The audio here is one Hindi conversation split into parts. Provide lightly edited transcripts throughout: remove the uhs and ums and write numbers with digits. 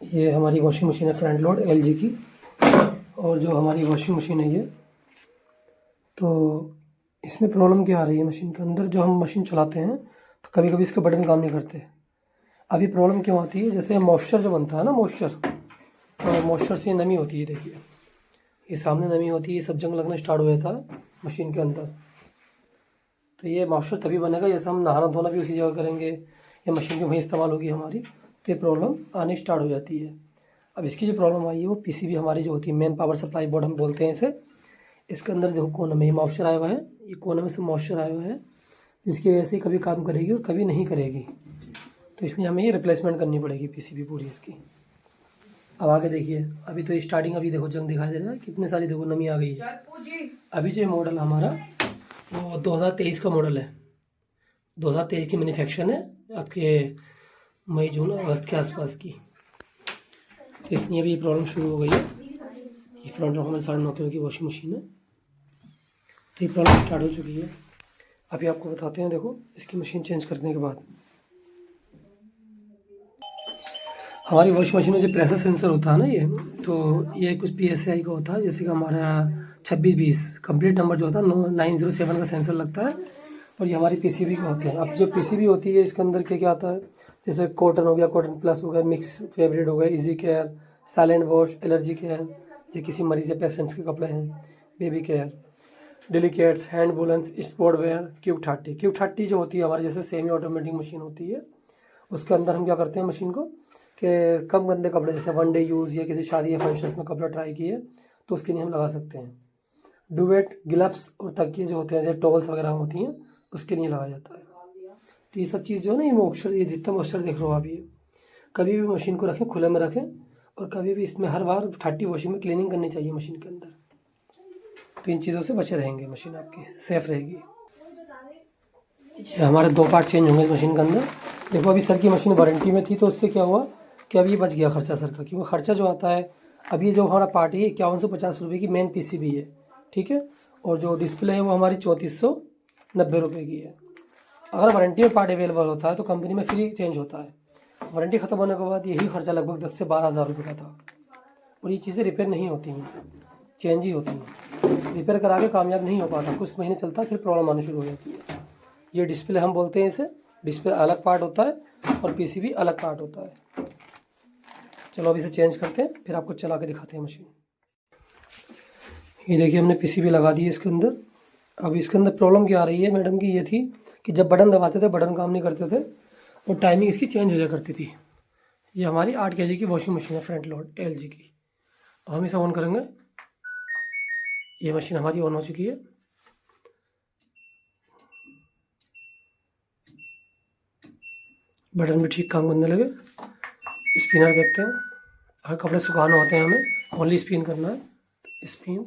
ये हमारी वॉशिंग मशीन है फ्रंट लोड एलजी की। और जो हमारी वॉशिंग मशीन है ये, तो इसमें प्रॉब्लम क्या आ रही है मशीन के अंदर, जो हम मशीन चलाते हैं तो कभी कभी इसके बटन काम नहीं करते। अभी प्रॉब्लम क्यों आती है, जैसे मॉइस्चर जो बनता है ना, मॉइस्चर, तो मॉइस्चर से नमी होती है। देखिए ये सामने नमी होती है, ये सब जंग लगना स्टार्ट हो जाता है मशीन के अंदर। तो ये मॉइस्चर तभी बनेगा जैसे हम नहाना धोना भी उसी जगह करेंगे या मशीन की वहीं इस्तेमाल होगी हमारी, तो ये प्रॉब्लम आने स्टार्ट हो जाती है। अब इसकी जो प्रॉब्लम आई है वो पीसीबी हमारी जो होती है, मेन पावर सप्लाई बोर्ड हम बोलते हैं इसे। इसके अंदर देखो कोने में ये मॉइस्चर आया हुआ है, ये कोने में से मॉइस्चर आया हुआ है, जिसकी वजह से कभी काम करेगी और कभी नहीं करेगी। तो इसलिए हमें ये रिप्लेसमेंट करनी पड़ेगी पीसीबी पूरी इसकी। अब आगे देखिए, अभी तो स्टार्टिंग, अभी देखो जंग दिखाई दे रहा है कितने सारी, देखो नमी आ गई है। अभी जो मॉडल हमारा वो 2023 का मॉडल है, 2023 की मैन्युफैक्चर है, आपके मई जून अगस्त के आसपास की। तो इसलिए अभी ये प्रॉब्लम शुरू हो गई है। ये फ्रंट हमारे 9.5 किलो की वॉशिंग मशीन है, तो ये प्रॉब्लम स्टार्ट हो चुकी है। अभी आपको बताते हैं, देखो इसकी मशीन चेंज करने के बाद हमारी वॉशिंग मशीन में जो प्रेशर सेंसर होता है ना ये, तो ये कुछ PSI का होता है, जैसे कि हमारा 2620 कंप्लीट नंबर जो होता है 907 का सेंसर लगता है, और ये हमारी पीसीबी के होते हैं। अब जो पीसीबी होती है इसके अंदर क्या क्या आता है, जैसे कॉटन हो गया, कॉटन प्लस हो गया, मिक्स फेवरेट हो गया, easy care, silent wash, allergy care, ये किसी मरीज या पेशेंट्स के कपड़े हैं, baby care, delicates, hand woollens, sport wear, cube 30 जो होती है हमारी जैसे सेमी ऑटोमेटिक मशीन होती है, उसके अंदर हम क्या करते हैं मशीन को कि कम गंदे कपड़े, जैसे वन डे यूज़ या किसी शादी या फंक्शंस में कपड़ा ट्राई किए तो उसके लिए हम लगा सकते हैं। डुवेट, ग्लव्स और तकिए जो होते हैं, जैसे टॉवल्स वगैरह होती हैं, उसके लिए लगाया जाता है। तो ये सब चीज़ जो है ना, ये मॉइस्चर, ये जितना मॉइस्चर देख रहे हो आप, ये कभी भी मशीन को रखें, खुले में रखें, और कभी भी इसमें हर बार 30 वॉशिंग में क्लीनिंग करनी चाहिए मशीन के अंदर। तो इन चीज़ों से बचे रहेंगे, मशीन आपकी सेफ़ रहेगी। ये हमारे 2 पार्ट चेंज होंगे मशीन के अंदर। देखो अभी सर की मशीन वारंटी में थी, तो उससे क्या हुआ कि अभी बच गया खर्चा सर का, क्योंकि खर्चा जो आता है, अभी जो हमारा पार्ट है 5150 रुपये की मेन पीसीबी है, ठीक है, और जो डिस्प्ले है वो हमारी 3490 रुपये की है। अगर वारंटी में पार्ट अवेलेबल होता है तो कंपनी में फ्री चेंज होता है। वारंटी ख़त्म होने के बाद यही खर्चा लगभग 10 से 12 हज़ार रुपये का था। और ये चीज़ें रिपेयर नहीं होती हैं, चेंज ही होती हैं। रिपेयर करा के कामयाब नहीं हो पाता, कुछ महीने चलता है, फिर प्रॉब्लम आनी शुरू हो जाती है। ये डिस्प्ले हम बोलते हैं इसे, डिस्प्ले अलग पार्ट होता है और पीसीबी अलग पार्ट होता है। चलो अब इसे चेंज करते हैं, फिर आपको चला के दिखाते हैं मशीन। ये देखिए हमने पीसीबी लगा दी है इसके अंदर। अब इसके अंदर प्रॉब्लम क्या आ रही है मैडम की, ये थी कि जब बटन दबाते थे बटन काम नहीं करते थे और टाइमिंग इसकी चेंज हो जाया करती थी। ये हमारी 8 kg की वॉशिंग मशीन है फ्रंट लोड एलजी की। अब हम इसे ऑन करेंगे, ये मशीन हमारी ऑन हो चुकी है। बटन भी ठीक काम करने लगे। स्पिनर देखते हैं, अगर कपड़े सुखाने होते हैं हमें ओनली स्पिन करना है, स्पिन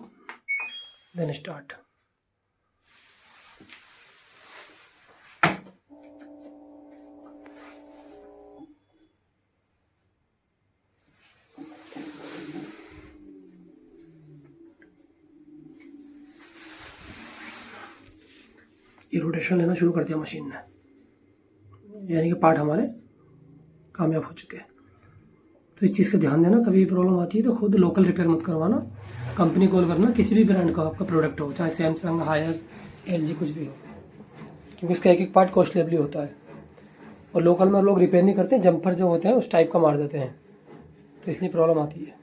देन स्टार्ट। ये रोटेशन लेना शुरू कर दिया मशीन ने, यानी कि पार्ट हमारे कामयाब हो चुके हैं। तो इस चीज़ का ध्यान देना, कभी भी प्रॉब्लम आती है तो खुद लोकल रिपेयर मत करवाना, कंपनी कॉल करना, किसी भी ब्रांड का आपका प्रोडक्ट हो, चाहे सैमसंग, हायर, एलजी, कुछ भी हो, क्योंकि उसका एक एक पार्ट कॉस्टली होता है। और लोकल में लोग रिपेयर नहीं करते, जंपर जो होते हैं उस टाइप का मार देते हैं, तो इसलिए प्रॉब्लम आती है।